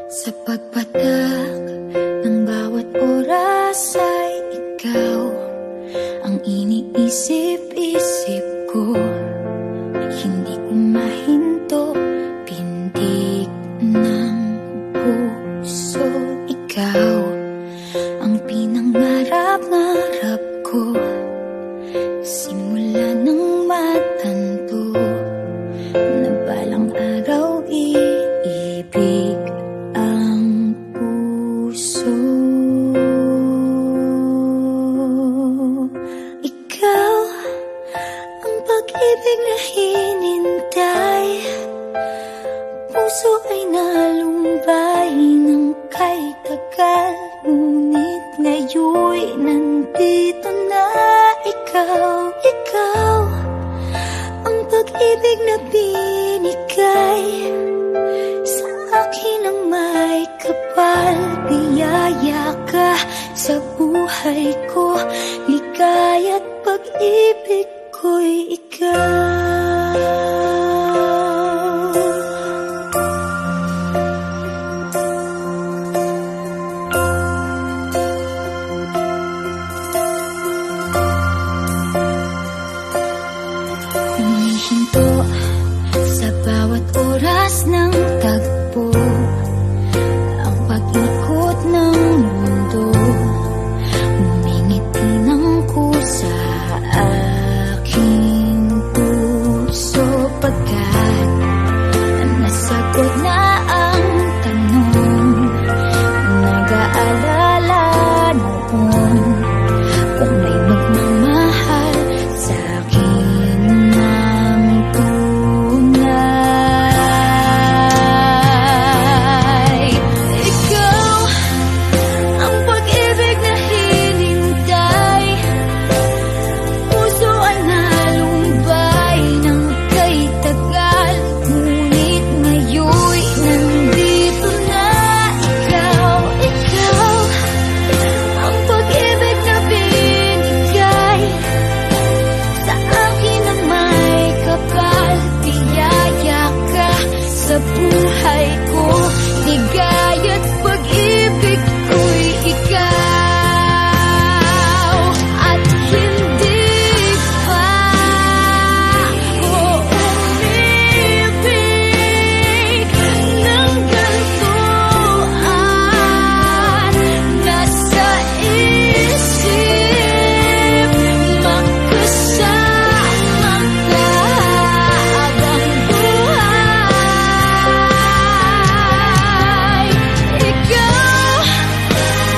Sa pagpatak ng bawat oras ay ikaw ang iniisip-isip ko. Hindi ko mahinto, pintig ng puso. Ikaw ang pinangarap-ngarap ko, simula ng matanto na balang araw iibig ang puso. Ikaw ang pag-ibig na hinintay, puso ay nalumbay ng kay tagal, ngunit ngayon'y nandito na ikaw. Ikaw ang pag-ibig na binigay sa akin ang may kapal. Biyaya ka sa buhay ko, ligaya't pag-ibig ko'y ikaw. Humihinto sa bawat oras ng tagpo, ang pag-ikot ng mundo, ngumingiti ng kusa aking puso. Pagkat nasagot na ang tanong, nag-aalala noon kung may magmamahal sa akin ng tunay. Ikaw ang pag-ibig na hinintay, puso ay nalumbay ng kay tagal, ngunit ngayon'y nandito na ikaw. Ikaw ang pag-ibig na binigay sa akin ang may kapal. Biyaya ka sa buhay ko, ligaya't pag-ibig ko'y ikaw. At hindi pa ako umibig ng gantuan. Nasa isip magkasama ka habang buhay. Ikaw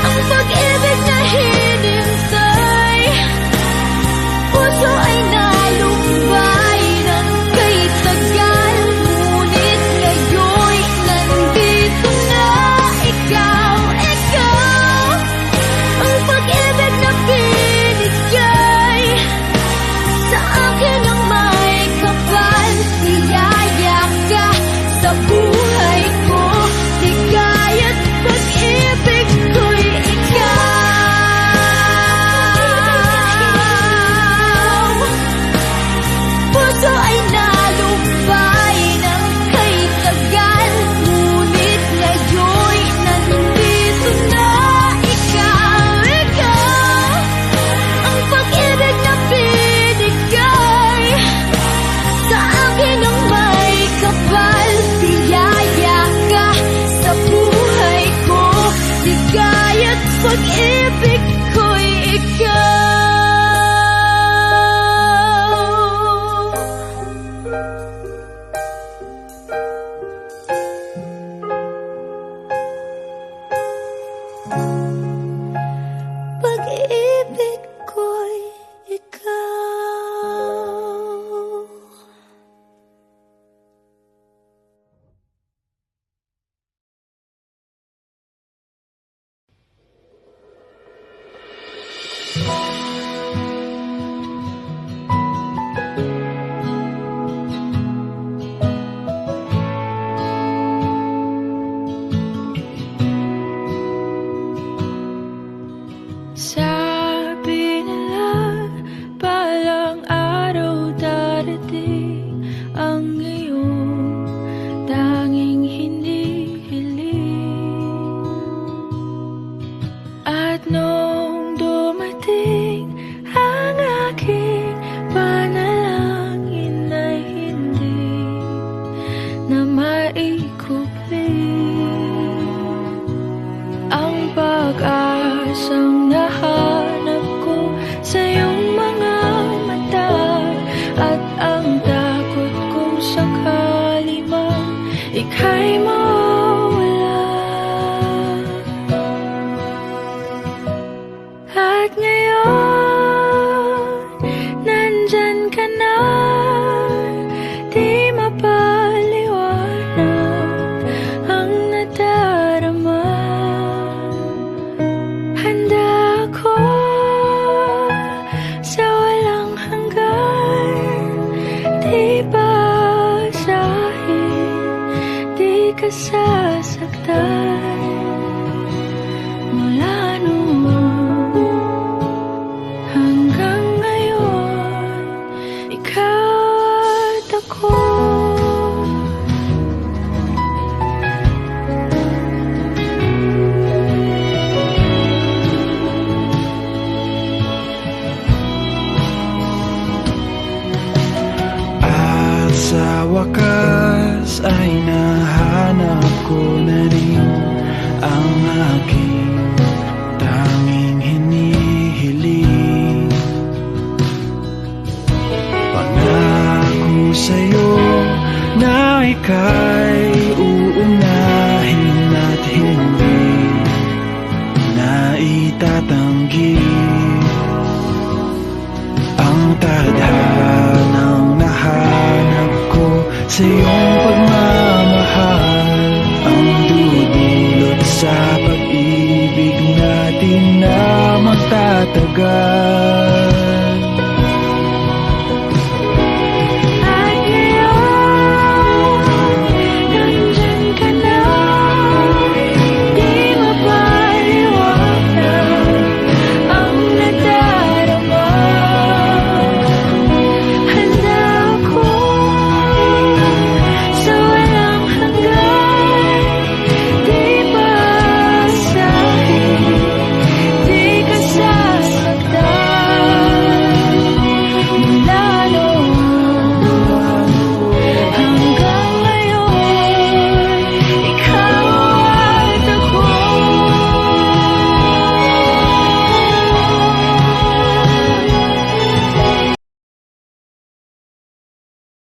ang pag-ibig na hinintay, puso ay nalumbay ng kay tagal, ngunit ngayon'y nandito na ikaw. Ikaw ang pag-ibig na binigay sa akin ang may kapal. Biyaya ka sa buhay ko, ligaya't pag-ibig ko'y ikaw. Puso ay nalumbay ng kay tagal, ngunit ngayon'y nandito na ikaw. Ikaw ang pag-ibig na binigay sa akin ang may kapal. Biyaya ka sa buhay ko, ligaya't pag-ibig ko'y ikaw. Pag-ibig ko'y ikaw. mawala. At ngayon, nandyan ka na, di mapaliwanag ang nadarama. Handa ako sa walang hanggan, di basahin, di ka sasaktan.